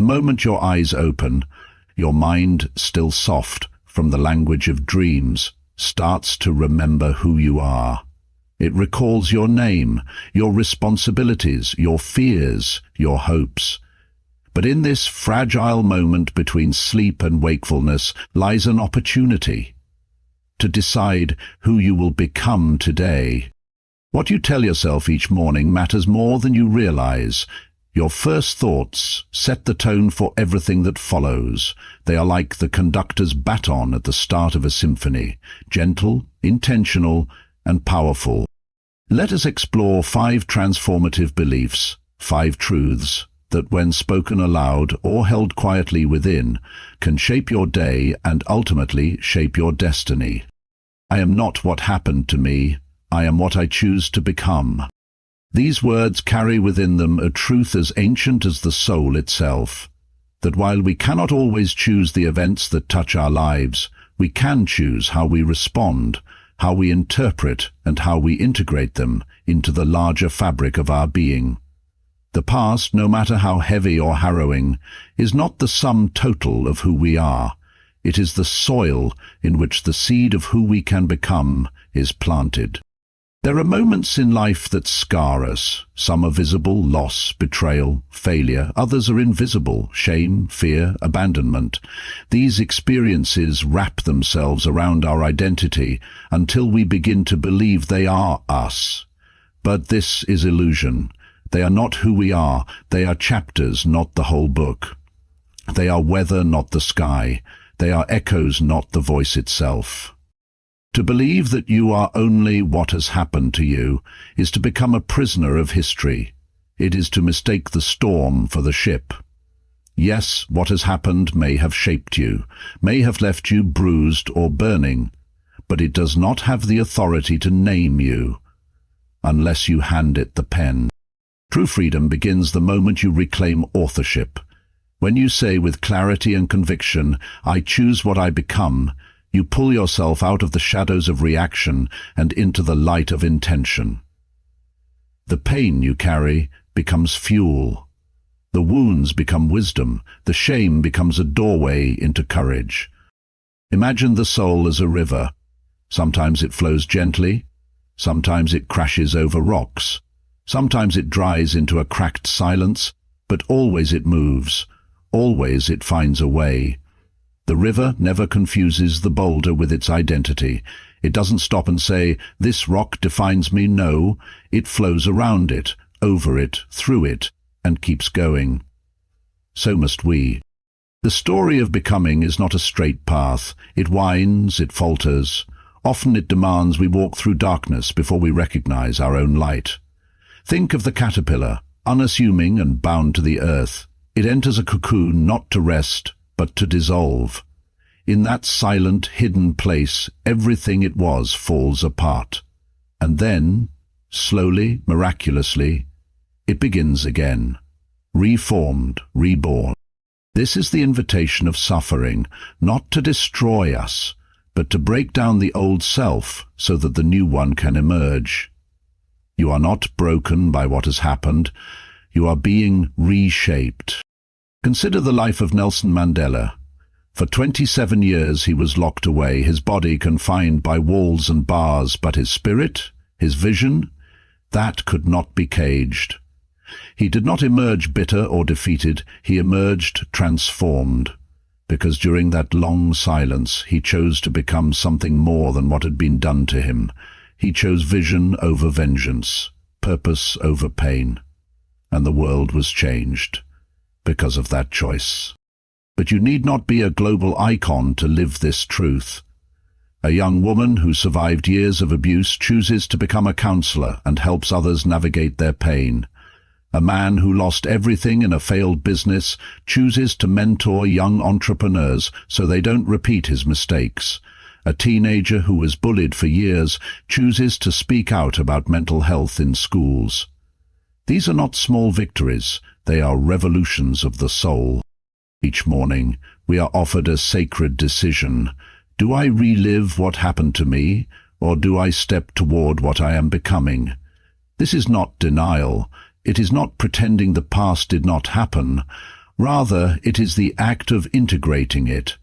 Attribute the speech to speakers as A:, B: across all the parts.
A: moment your eyes open, your mind, still soft from the language of dreams, starts to remember who you are. It recalls your name, your responsibilities, your fears, your hopes. But in this fragile moment between sleep and wakefulness lies an opportunity to decide who you will become today. What you tell yourself each morning matters more than you realize. Your first thoughts set the tone for everything that follows. They are like the conductor's baton at the start of a symphony, gentle, intentional, and powerful. Let us explore 5 transformative beliefs, 5 truths that, when spoken aloud or held quietly within, can shape your day and ultimately shape your destiny. I am not what happened to me. I am what I choose to become. These words carry within them a truth as ancient as the soul itself, that while we cannot always choose the events that touch our lives, we can choose how we respond, how we interpret, and how we integrate them into the larger fabric of our being. The past, no matter how heavy or harrowing, is not the sum total of who we are. It is the soil in which the seed of who we can become is planted. There are moments in life that scar us. Some are visible: loss, betrayal, failure. Others are invisible: shame, fear, abandonment. These experiences wrap themselves around our identity until we begin to believe they are us. But this is illusion. They are not who we are. They are chapters, not the whole book. They are weather, not the sky. They are echoes, not the voice itself. To believe that you are only what has happened to you is to become a prisoner of history. It is to mistake the storm for the ship. Yes, what has happened may have shaped you, may have left you bruised or burning, but it does not have the authority to name you, unless you hand it the pen. True freedom begins the moment you reclaim authorship. When you say with clarity and conviction, "I choose what I become," you pull yourself out of the shadows of reaction and into the light of intention. The pain you carry becomes fuel. The wounds become wisdom. The shame becomes a doorway into courage. Imagine the soul as a river. Sometimes it flows gently. Sometimes it crashes over rocks. Sometimes it dries into a cracked silence, but always it moves. Always it finds a way. The river never confuses the boulder with its identity. It doesn't stop and say, "This rock defines me." No, it flows around it, over it, through it, and keeps going. So must we. The story of becoming is not a straight path. It winds, it falters. Often it demands we walk through darkness before we recognize our own light. Think of the caterpillar, unassuming and bound to the earth. It enters a cocoon not to rest, but to dissolve. In that silent, hidden place, everything it was falls apart. And then, slowly, miraculously, it begins again, reformed, reborn. This is the invitation of suffering, not to destroy us, but to break down the old self so that the new one can emerge. You are not broken by what has happened. You are being reshaped. Consider the life of Nelson Mandela. For 27 years he was locked away, his body confined by walls and bars, but his spirit, his vision, that could not be caged. He did not emerge bitter or defeated, he emerged transformed, because during that long silence he chose to become something more than what had been done to him. He chose vision over vengeance, purpose over pain, and the world was changed because of that choice. But you need not be a global icon to live this truth. A young woman who survived years of abuse chooses to become a counselor and helps others navigate their pain. A man who lost everything in a failed business chooses to mentor young entrepreneurs so they don't repeat his mistakes. A teenager who was bullied for years chooses to speak out about mental health in schools. These are not small victories, they are revolutions of the soul. Each morning, we are offered a sacred decision. Do I relive what happened to me, or do I step toward what I am becoming? This is not denial. It is not pretending the past did not happen. Rather, it is the act of integrating it,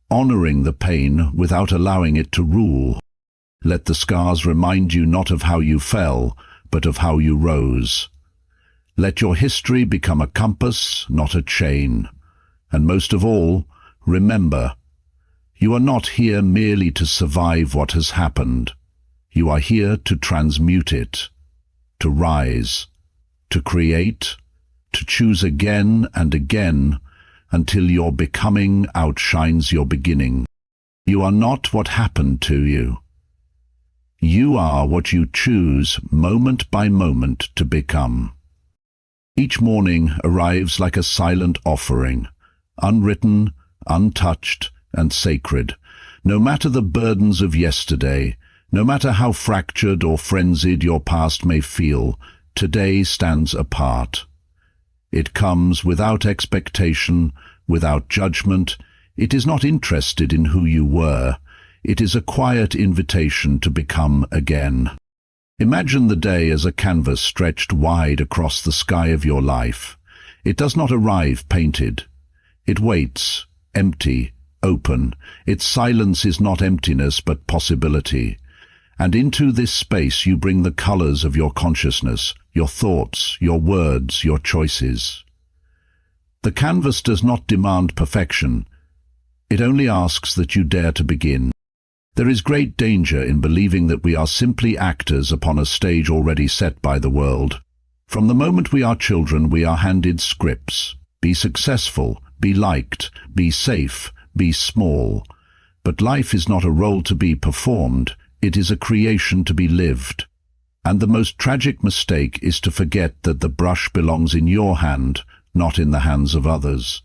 A: honoring the pain without allowing it to rule. Let the scars remind you not of how you fell, but of how you rose. Let your history become a compass, not a chain. And most of all, remember, you are not here merely to survive what has happened. You are here to transmute it, to rise, to create, to choose again and again until your becoming outshines your beginning. You are not what happened to you. You are what you choose moment by moment to become. Each morning arrives like a silent offering, unwritten, untouched, and sacred. No matter the burdens of yesterday, no matter how fractured or frenzied your past may feel, today stands apart. It comes without expectation, without judgment. It is not interested in who you were. It is a quiet invitation to become again. Imagine the day as a canvas stretched wide across the sky of your life. It does not arrive painted. It waits, empty, open. Its silence is not emptiness but possibility. And into this space you bring the colors of your consciousness, your thoughts, your words, your choices. The canvas does not demand perfection. It only asks that you dare to begin. There is great danger in believing that we are simply actors upon a stage already set by the world. From the moment we are children, we are handed scripts. Be successful, be liked, be safe, be small. But life is not a role to be performed. It is a creation to be lived. And the most tragic mistake is to forget that the brush belongs in your hand, not in the hands of others.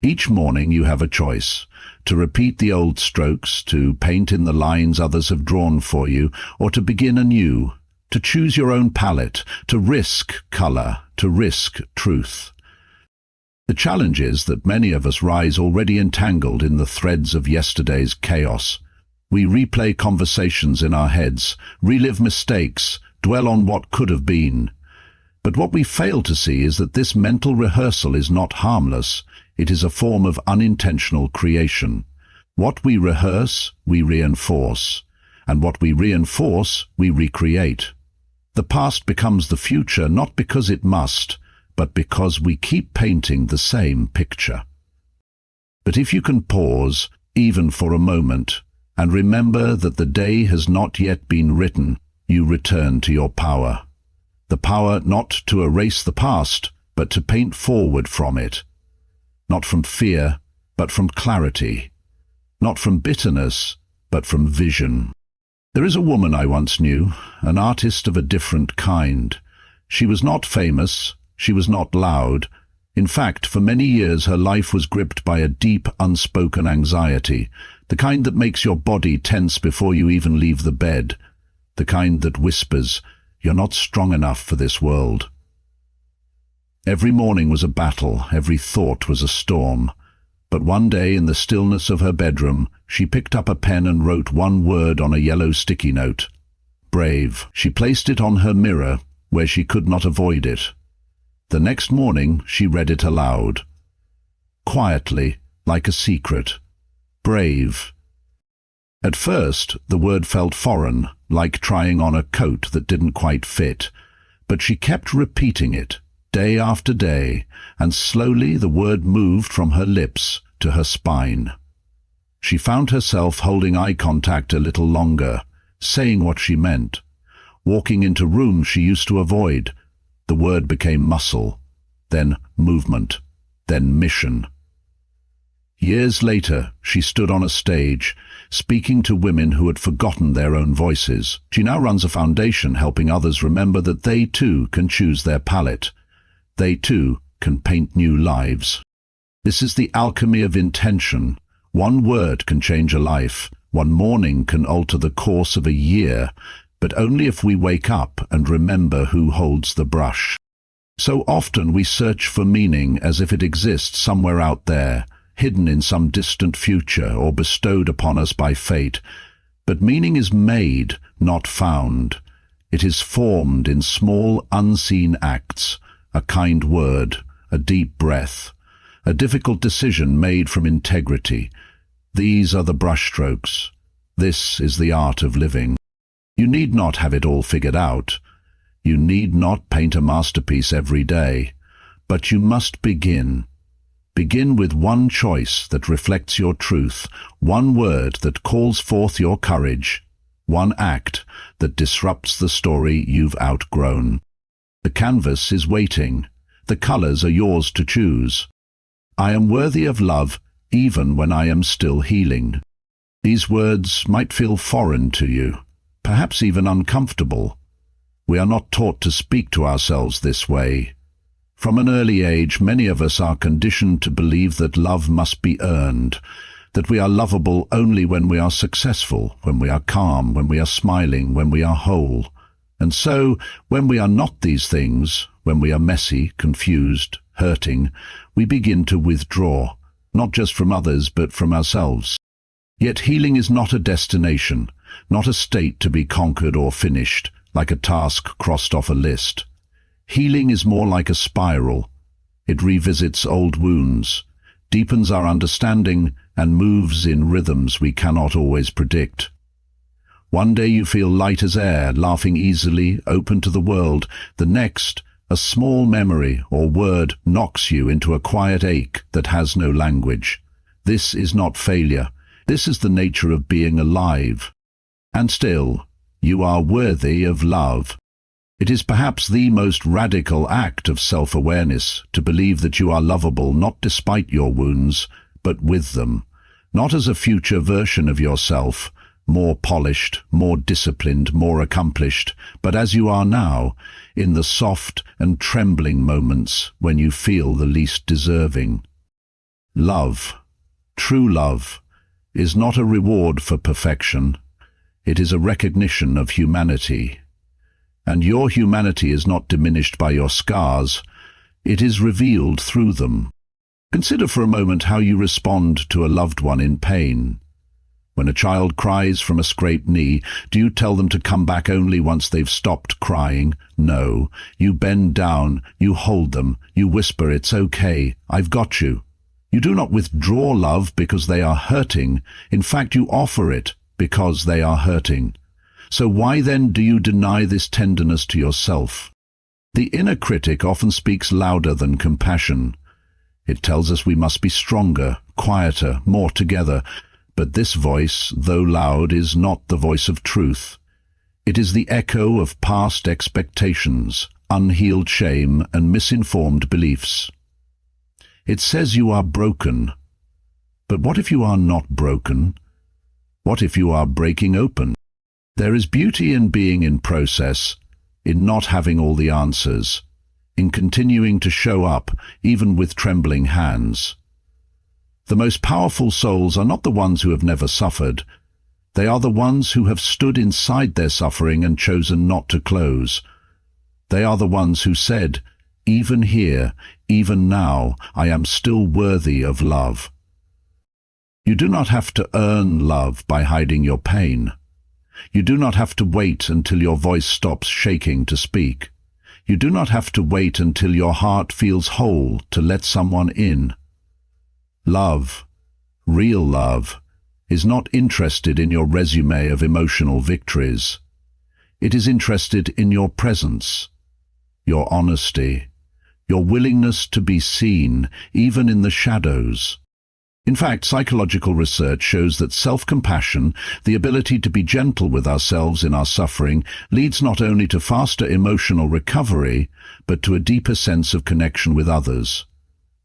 A: Each morning you have a choice: to repeat the old strokes, to paint in the lines others have drawn for you, or to begin anew, to choose your own palette, to risk color, to risk truth. The challenge is that many of us rise already entangled in the threads of yesterday's chaos. We replay conversations in our heads, relive mistakes, dwell on what could have been. But what we fail to see is that this mental rehearsal is not harmless. It is a form of unintentional creation. What we rehearse, we reinforce. And what we reinforce, we recreate. The past becomes the future not because it must, but because we keep painting the same picture. But if you can pause, even for a moment, and remember that the day has not yet been written, you return to your power. The power not to erase the past, but to paint forward from it. Not from fear, but from clarity. Not from bitterness, but from vision. There is a woman I once knew, an artist of a different kind. She was not famous, she was not loud. In fact, for many years her life was gripped by a deep, unspoken anxiety, the kind that makes your body tense before you even leave the bed, the kind that whispers, "You're not strong enough for this world." Every morning was a battle, every thought was a storm. But one day, in the stillness of her bedroom, she picked up a pen and wrote one word on a yellow sticky note. Brave. She placed it on her mirror, where she could not avoid it. The next morning, she read it aloud. Quietly, like a secret. Brave. At first, the word felt foreign, like trying on a coat that didn't quite fit. But she kept repeating it, day after day, and slowly the word moved from her lips to her spine. She found herself holding eye contact a little longer, saying what she meant. Walking into rooms she used to avoid, the word became muscle, then movement, then mission. Years later, she stood on a stage, speaking to women who had forgotten their own voices. She now runs a foundation helping others remember that they too can choose their palette. They too can paint new lives. This is the alchemy of intention. One word can change a life. One morning can alter the course of a year, but only if we wake up and remember who holds the brush. So often we search for meaning as if it exists somewhere out there, hidden in some distant future or bestowed upon us by fate. But meaning is made, not found. It is formed in small, unseen acts, a kind word, a deep breath, a difficult decision made from integrity. These are the brushstrokes. This is the art of living. You need not have it all figured out. You need not paint a masterpiece every day. But you must begin. Begin with one choice that reflects your truth, one word that calls forth your courage, one act that disrupts the story you've outgrown. The canvas is waiting. The colors are yours to choose. I am worthy of love even when I am still healing. These words might feel foreign to you, perhaps even uncomfortable. We are not taught to speak to ourselves this way. From an early age, many of us are conditioned to believe that love must be earned, that we are lovable only when we are successful, when we are calm, when we are smiling, when we are whole. And so, when we are not these things, when we are messy, confused, hurting, we begin to withdraw, not just from others but from ourselves. Yet healing is not a destination, not a state to be conquered or finished, like a task crossed off a list. Healing is more like a spiral. It revisits old wounds, deepens our understanding, and moves in rhythms we cannot always predict. One day you feel light as air, laughing easily, open to the world. The next, a small memory or word knocks you into a quiet ache that has no language. This is not failure. This is the nature of being alive. And still, you are worthy of love. It is perhaps the most radical act of self-awareness to believe that you are lovable not despite your wounds, but with them, not as a future version of yourself, more polished, more disciplined, more accomplished, but as you are now, in the soft and trembling moments when you feel the least deserving. Love, true love, is not a reward for perfection. It is a recognition of humanity. And your humanity is not diminished by your scars. It is revealed through them. Consider for a moment how you respond to a loved one in pain. When a child cries from a scraped knee, do you tell them to come back only once they've stopped crying? No. You bend down, you hold them, you whisper, "It's okay, I've got you." You do not withdraw love because they are hurting. In fact, you offer it because they are hurting. So why then do you deny this tenderness to yourself? The inner critic often speaks louder than compassion. It tells us we must be stronger, quieter, more together. But this voice, though loud, is not the voice of truth. It is the echo of past expectations, unhealed shame, and misinformed beliefs. It says you are broken. But what if you are not broken? What if you are breaking open? There is beauty in being in process, in not having all the answers, in continuing to show up, even with trembling hands. The most powerful souls are not the ones who have never suffered. They are the ones who have stood inside their suffering and chosen not to close. They are the ones who said, "Even here, even now, I am still worthy of love." You do not have to earn love by hiding your pain. You do not have to wait until your voice stops shaking to speak. You do not have to wait until your heart feels whole to let someone in. Love, real love, is not interested in your resume of emotional victories. It is interested in your presence, your honesty, your willingness to be seen, even in the shadows. In fact, psychological research shows that self-compassion, the ability to be gentle with ourselves in our suffering, leads not only to faster emotional recovery, but to a deeper sense of connection with others.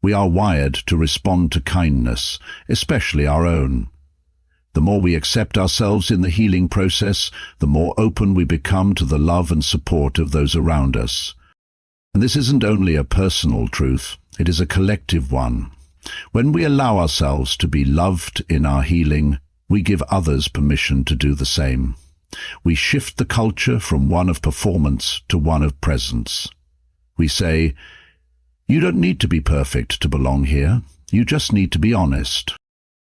A: We are wired to respond to kindness, especially our own. The more we accept ourselves in the healing process, the more open we become to the love and support of those around us. And this isn't only a personal truth, it is a collective one. When we allow ourselves to be loved in our healing, we give others permission to do the same. We shift the culture from one of performance to one of presence. We say, "You don't need to be perfect to belong here. You just need to be honest."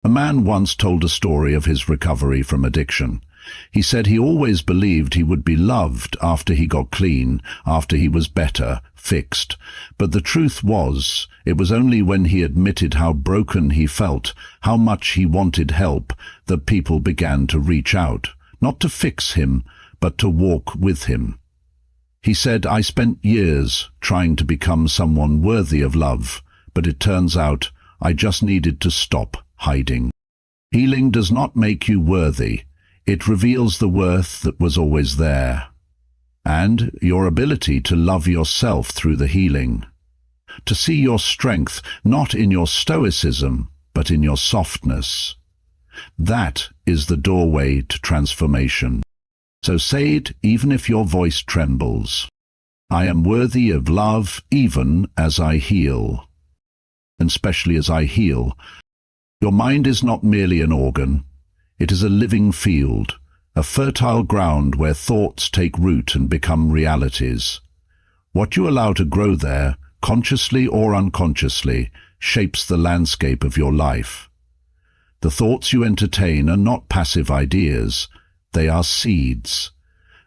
A: A man once told a story of his recovery from addiction. He said he always believed he would be loved after he got clean, after he was better, fixed. But the truth was, it was only when he admitted how broken he felt, how much he wanted help, that people began to reach out, not to fix him, but to walk with him. He said, "I spent years trying to become someone worthy of love, but it turns out I just needed to stop hiding." Healing does not make you worthy. It reveals the worth that was always there, and your ability to love yourself through the healing. To see your strength not in your stoicism, but in your softness. That is the doorway to transformation. So say it even if your voice trembles. I am worthy of love even as I heal. And especially as I heal. Your mind is not merely an organ. It is a living field, a fertile ground where thoughts take root and become realities. What you allow to grow there, consciously or unconsciously, shapes the landscape of your life. The thoughts you entertain are not passive ideas, they are seeds.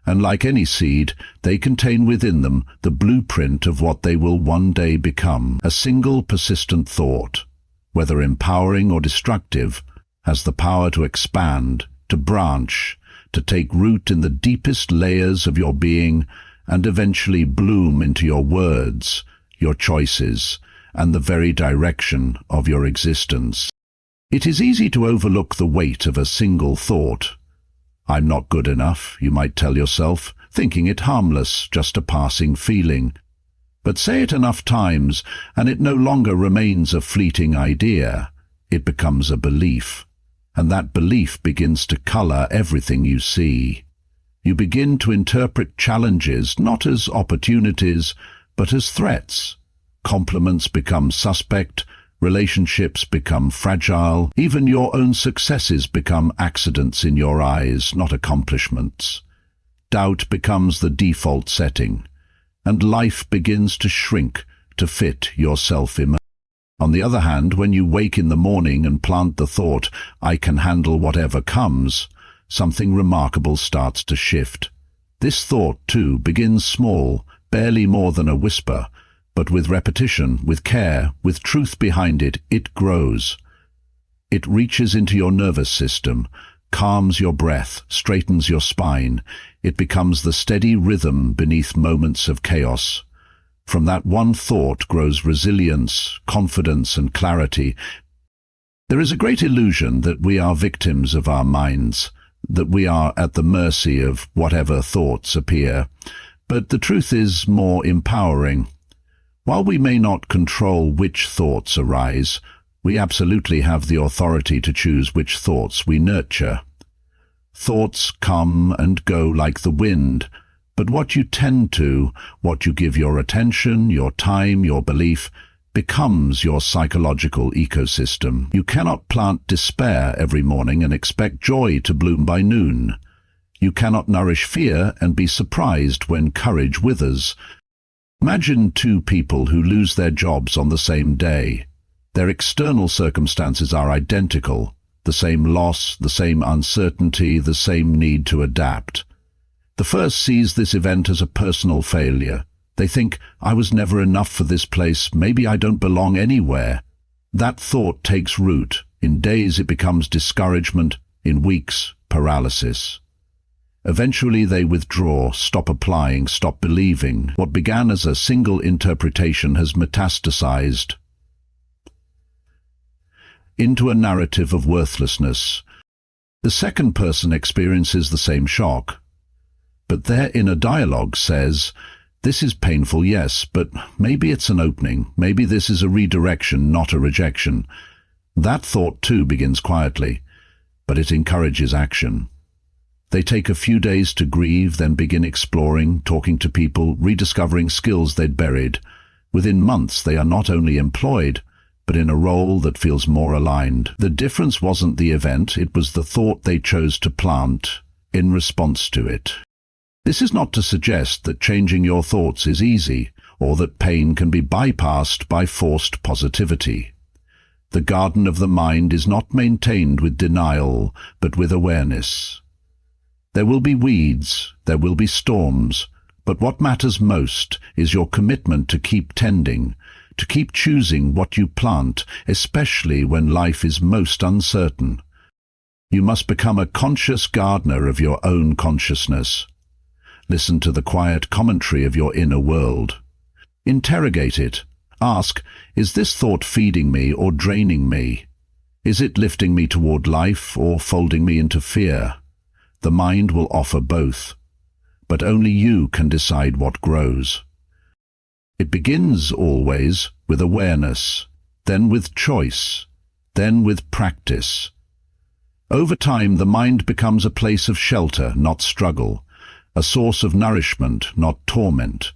A: And like any seed, they contain within them the blueprint of what they will one day become. A single persistent thought, whether empowering or destructive, has the power to expand, to branch, to take root in the deepest layers of your being and eventually bloom into your words, your choices, and the very direction of your existence. It is easy to overlook the weight of a single thought. I'm not good enough, you might tell yourself, thinking it harmless, just a passing feeling. But say it enough times, and it no longer remains a fleeting idea. It becomes a belief. And that belief begins to color everything you see. You begin to interpret challenges not as opportunities, but as threats. Compliments become suspect, relationships become fragile, even your own successes become accidents in your eyes, not accomplishments. Doubt becomes the default setting, and life begins to shrink to fit your self-image. On the other hand, when you wake in the morning and plant the thought, I can handle whatever comes, something remarkable starts to shift. This thought, too, begins small, barely more than a whisper, but with repetition, with care, with truth behind it, it grows. It reaches into your nervous system, calms your breath, straightens your spine. It becomes the steady rhythm beneath moments of chaos. From that one thought grows resilience, confidence, and clarity. There is a great illusion that we are victims of our minds, that we are at the mercy of whatever thoughts appear. But the truth is more empowering. While we may not control which thoughts arise, we absolutely have the authority to choose which thoughts we nurture. Thoughts come and go like the wind, but what you tend to, what you give your attention, your time, your belief, becomes your psychological ecosystem. You cannot plant despair every morning and expect joy to bloom by noon. You cannot nourish fear and be surprised when courage withers. Imagine two people who lose their jobs on the same day. Their external circumstances are identical, the same loss, the same uncertainty, the same need to adapt. The first sees this event as a personal failure. They think, I was never enough for this place, maybe I don't belong anywhere. That thought takes root. In days it becomes discouragement, in weeks, paralysis. Eventually they withdraw, stop applying, stop believing. What began as a single interpretation has metastasized into a narrative of worthlessness. The second person experiences the same shock. But their inner dialogue says, this is painful, yes, but maybe it's an opening. Maybe this is a redirection, not a rejection. That thought too begins quietly, but it encourages action. They take a few days to grieve, then begin exploring, talking to people, rediscovering skills they'd buried. Within months they are not only employed, but in a role that feels more aligned. The difference wasn't the event, it was the thought they chose to plant in response to it. This is not to suggest that changing your thoughts is easy, or that pain can be bypassed by forced positivity. The garden of the mind is not maintained with denial, but with awareness. There will be weeds, there will be storms, but what matters most is your commitment to keep tending, to keep choosing what you plant, especially when life is most uncertain. You must become a conscious gardener of your own consciousness. Listen to the quiet commentary of your inner world. Interrogate it. Ask, is this thought feeding me or draining me? Is it lifting me toward life or folding me into fear? The mind will offer both, but only you can decide what grows. It begins always with awareness, then with choice, then with practice. Over time, the mind becomes a place of shelter, not struggle, a source of nourishment, not torment.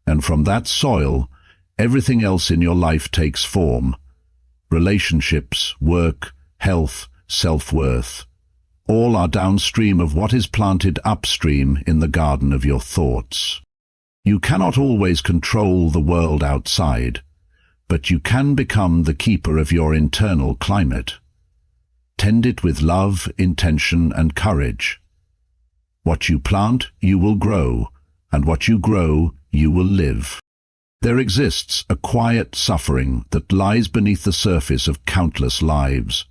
A: And from that soil, everything else in your life takes form. Relationships, work, health, self-worth. All are downstream of what is planted upstream in the garden of your thoughts. You cannot always control the world outside, but you can become the keeper of your internal climate. Tend it with love, intention, and courage. What you plant, you will grow, and what you grow, you will live. There exists a quiet suffering that lies beneath the surface of countless lives.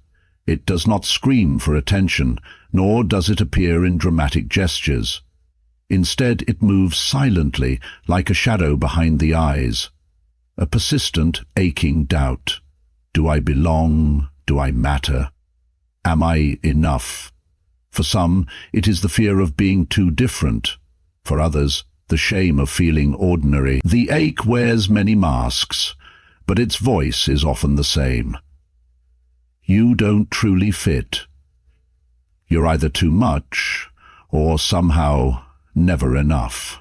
A: It does not scream for attention, nor does it appear in dramatic gestures. Instead, it moves silently, like a shadow behind the eyes. A persistent, aching doubt. Do I belong? Do I matter? Am I enough? For some, it is the fear of being too different. For others, the shame of feeling ordinary. The ache wears many masks, but its voice is often the same. You don't truly fit. You're either too much, or somehow never enough.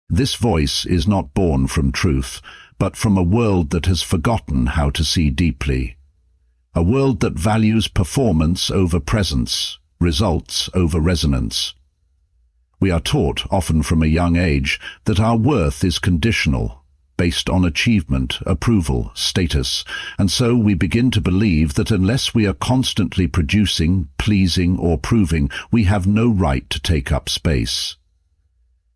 A: This voice is not born from truth, but from a world that has forgotten how to see deeply. A world that values performance over presence, results over resonance. We are taught, often from a young age, that our worth is conditional, based on achievement, approval, status, and so we begin to believe that unless we are constantly producing, pleasing, or proving, we have no right to take up space.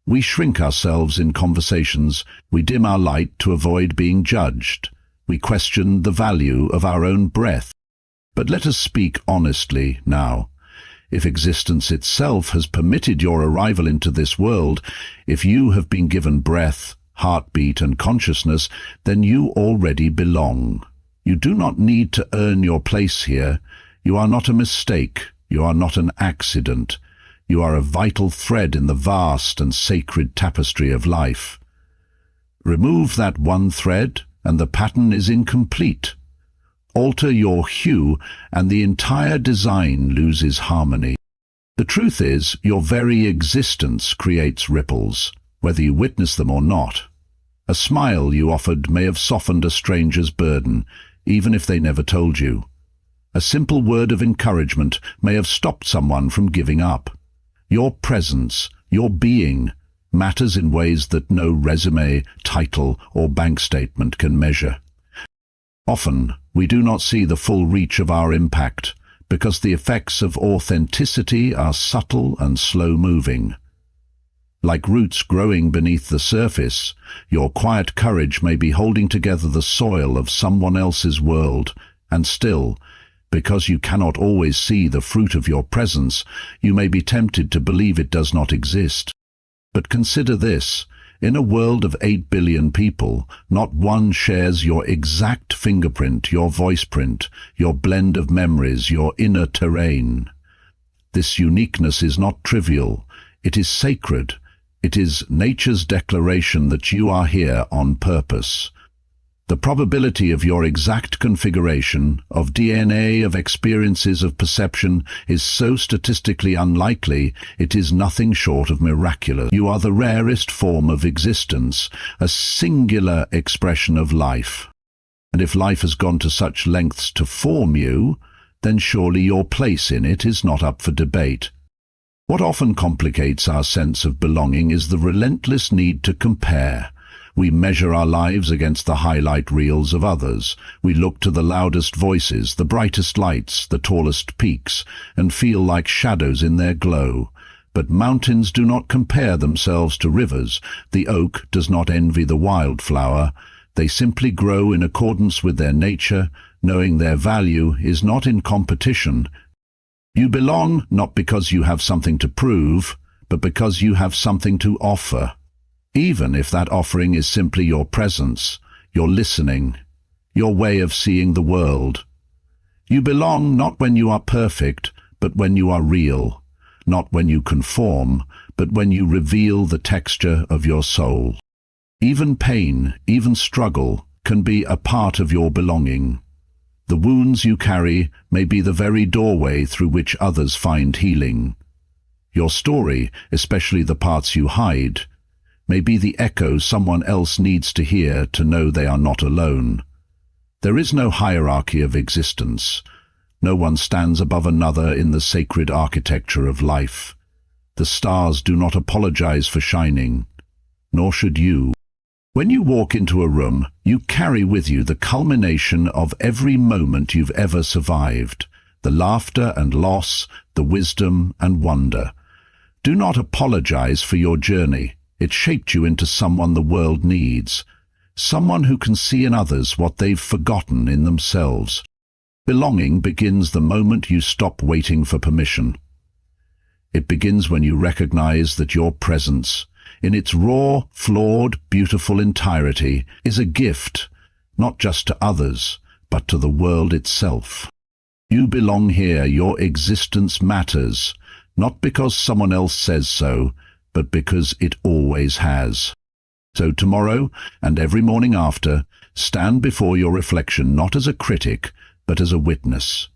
A: We shrink ourselves in conversations, we dim our light to avoid being judged, we question the value of our own breath. But let us speak honestly now. If existence itself has permitted your arrival into this world, if you have been given breath, heartbeat, and consciousness, then you already belong. You do not need to earn your place here. You are not a mistake. You are not an accident. You are a vital thread in the vast and sacred tapestry of life. Remove that one thread, and the pattern is incomplete. Alter your hue, and the entire design loses harmony. The truth is, your very existence creates ripples, whether you witness them or not. A smile you offered may have softened a stranger's burden, even if they never told you. A simple word of encouragement may have stopped someone from giving up. Your presence, your being, matters in ways that no resume, title, or bank statement can measure. Often, we do not see the full reach of our impact because the effects of authenticity are subtle and slow-moving. Like roots growing beneath the surface, your quiet courage may be holding together the soil of someone else's world, and still, because you cannot always see the fruit of your presence, you may be tempted to believe it does not exist. But consider this. In a world of 8 billion people, not one shares your exact fingerprint, your voice print, your blend of memories, your inner terrain. This uniqueness is not trivial. It is sacred. It is nature's declaration that you are here on purpose. The probability of your exact configuration, of DNA, of experiences, of perception, is so statistically unlikely, it is nothing short of miraculous. You are the rarest form of existence, a singular expression of life. And if life has gone to such lengths to form you, then surely your place in it is not up for debate. What often complicates our sense of belonging is the relentless need to compare. We measure our lives against the highlight reels of others. We look to the loudest voices, the brightest lights, the tallest peaks, and feel like shadows in their glow. But mountains do not compare themselves to rivers. The oak does not envy the wildflower. They simply grow in accordance with their nature, knowing their value is not in competition. You belong not because you have something to prove, but because you have something to offer. Even if that offering is simply your presence, your listening, your way of seeing the world. You belong not when you are perfect, but when you are real. Not when you conform, but when you reveal the texture of your soul. Even pain, even struggle, can be a part of your belonging. The wounds you carry may be the very doorway through which others find healing. Your story, especially the parts you hide, may be the echo someone else needs to hear to know they are not alone. There is no hierarchy of existence. No one stands above another in the sacred architecture of life. The stars do not apologize for shining, nor should you. When you walk into a room, you carry with you the culmination of every moment you've ever survived, the laughter and loss, the wisdom and wonder. Do not apologize for your journey. It shaped you into someone the world needs, someone who can see in others what they've forgotten in themselves. Belonging begins the moment you stop waiting for permission. It begins when you recognize that your presence, in its raw, flawed, beautiful entirety, is a gift, not just to others, but to the world itself. You belong here. Your existence matters, not because someone else says so, but because it always has. So tomorrow, and every morning after, stand before your reflection not as a critic, but as a witness.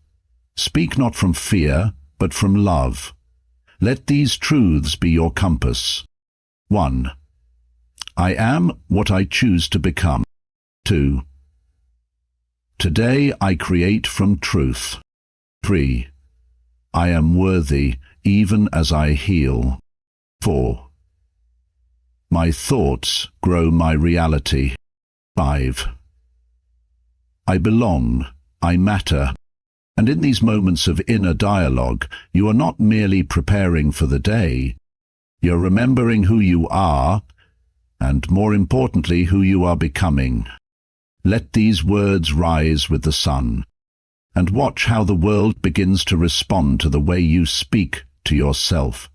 A: Speak not from fear, but from love. Let these truths be your compass. 1. I am what I choose to become. 2. Today I create from truth. 3. I am worthy even as I heal. 4. My thoughts grow my reality. 5. I belong. I matter. And in these moments of inner dialogue, you are not merely preparing for the day. You're remembering who you are, and more importantly, who you are becoming. Let these words rise with the sun, and watch how the world begins to respond to the way you speak to yourself.